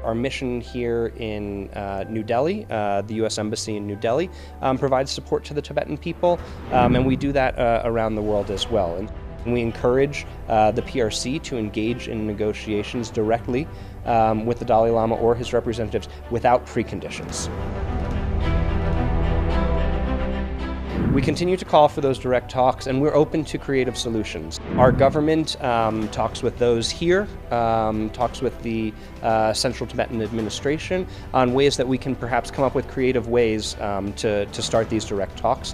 our mission here in New Delhi, the U.S. Embassy in New Delhi, provides support to the Tibetan people, and we do that around the world as well. And we encourage the PRC to engage in negotiations directly with the Dalai Lama or his representatives without preconditions. We continue to call for those direct talks, and we're open to creative solutions. Our government talks with those here, talks with the Central Tibetan Administration on ways that we can perhaps come up with creative ways to start these direct talks.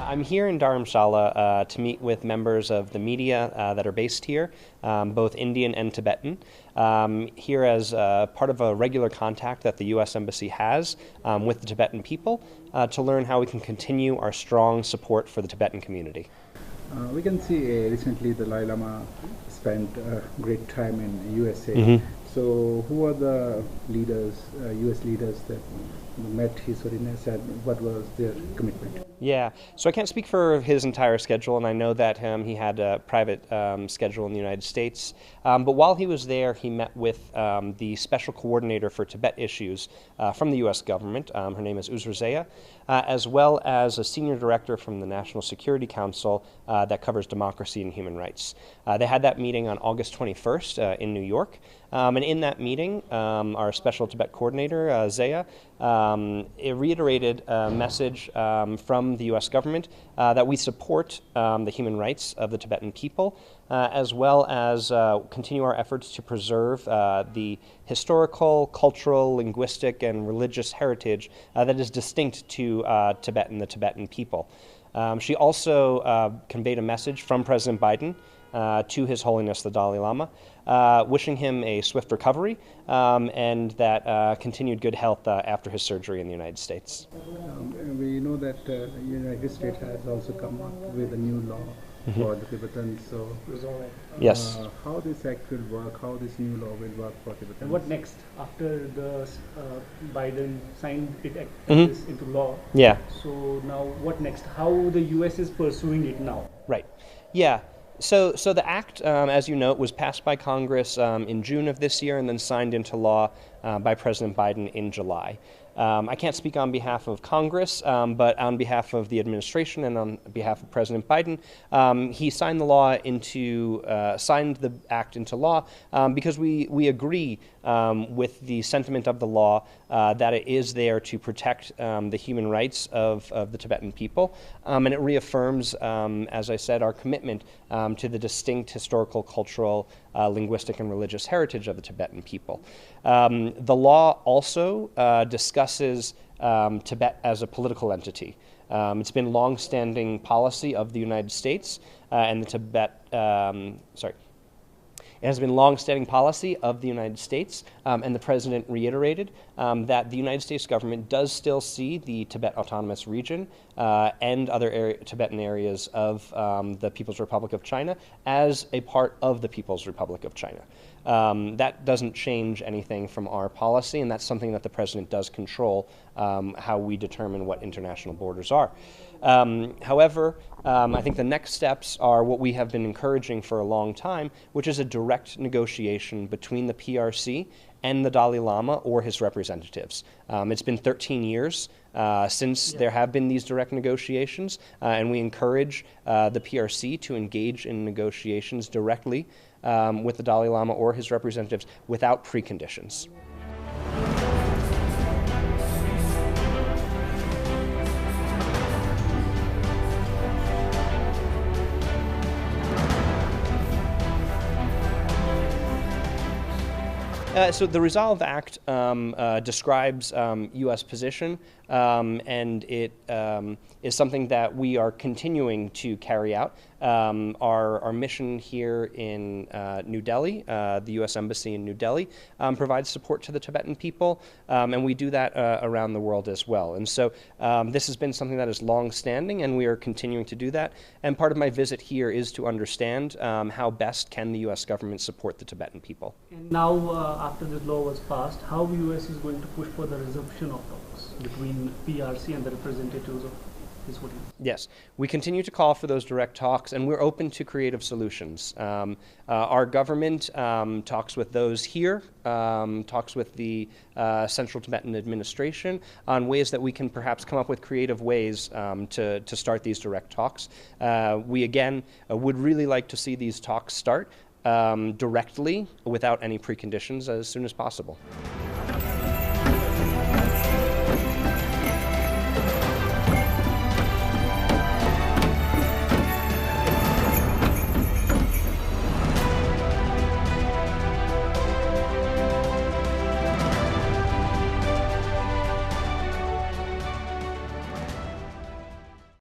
I'm here in Dharamshala to meet with members of the media that are based here, both Indian and Tibetan, here as part of a regular contact that the U.S. Embassy has with the Tibetan people to learn how we can continue our strong support for the Tibetan community. We can see recently the Dalai Lama spent a great time in USA. Mm-hmm. So who are the leaders, US leaders that met His Holiness, and what was their commitment? Yeah, so I can't speak for his entire schedule, and I know that he had a private schedule in the United States. But while he was there, he met with the Special Coordinator for Tibet Issues from the U.S. government. Her name is Uzra Zeya, as well as a Senior Director from the National Security Council that covers democracy and human rights. They had that meeting on August 21st in New York. And in that meeting, our Special Tibet Coordinator, Zeya, reiterated a message from the U.S. government that we support the human rights of the Tibetan people, as well as continue our efforts to preserve the historical, cultural, linguistic, and religious heritage that is distinct to Tibet and the Tibetan people. She also conveyed a message from President Biden to His Holiness the Dalai Lama, wishing him a swift recovery and that continued good health after his surgery in the United States. We know that the United States has also come up with a new law for the Tibetans. So, yes. How this act will work, how this new law will work for Tibetans? And what next after the Biden signed it this into law? Yeah. So now what next? How the U.S. is pursuing it now? Right. Yeah. So the act, as you know, was passed by Congress in June of this year and then signed into law by President Biden in July. I can't speak on behalf of Congress, but on behalf of the administration and on behalf of President Biden, he signed the act into law because we agree with the sentiment of the law that it is there to protect the human rights of the Tibetan people, and it reaffirms, as I said, our commitment to the distinct historical, cultural, linguistic, and religious heritage of the Tibetan people. The law also discusses Tibet as a political entity. It's been long-standing policy of the United States and the Tibet. It has been long-standing policy of the United States, and the President reiterated that the United States government does still see the Tibet Autonomous Region and other Tibetan areas of the People's Republic of China as a part of the People's Republic of China. That doesn't change anything from our policy, and that's something that the president does control, how we determine what international borders are. However, I think the next steps are what we have been encouraging for a long time, which is a direct negotiation between the PRC and the Dalai Lama or his representatives. It's been 13 years since there have been these direct negotiations, and we encourage the PRC to engage in negotiations directly with the Dalai Lama or his representatives without preconditions. So the Resolve Act describes U.S. position, and it is something that we are continuing to carry out. Our mission here in New Delhi, the U.S. Embassy in New Delhi, provides support to the Tibetan people, and we do that around the world as well. And so this has been something that is long-standing, and we are continuing to do that. And part of my visit here is to understand how best can the U.S. government support the Tibetan people. And now, after this law was passed, how U.S. is going to push for the resumption of talks between PRC and the representatives of his holiness? Yes, we continue to call for those direct talks, and we're open to creative solutions. Our government talks with those here, talks with the Central Tibetan Administration on ways that we can perhaps come up with creative ways to start these direct talks. We again would really like to see these talks start directly without any preconditions as soon as possible.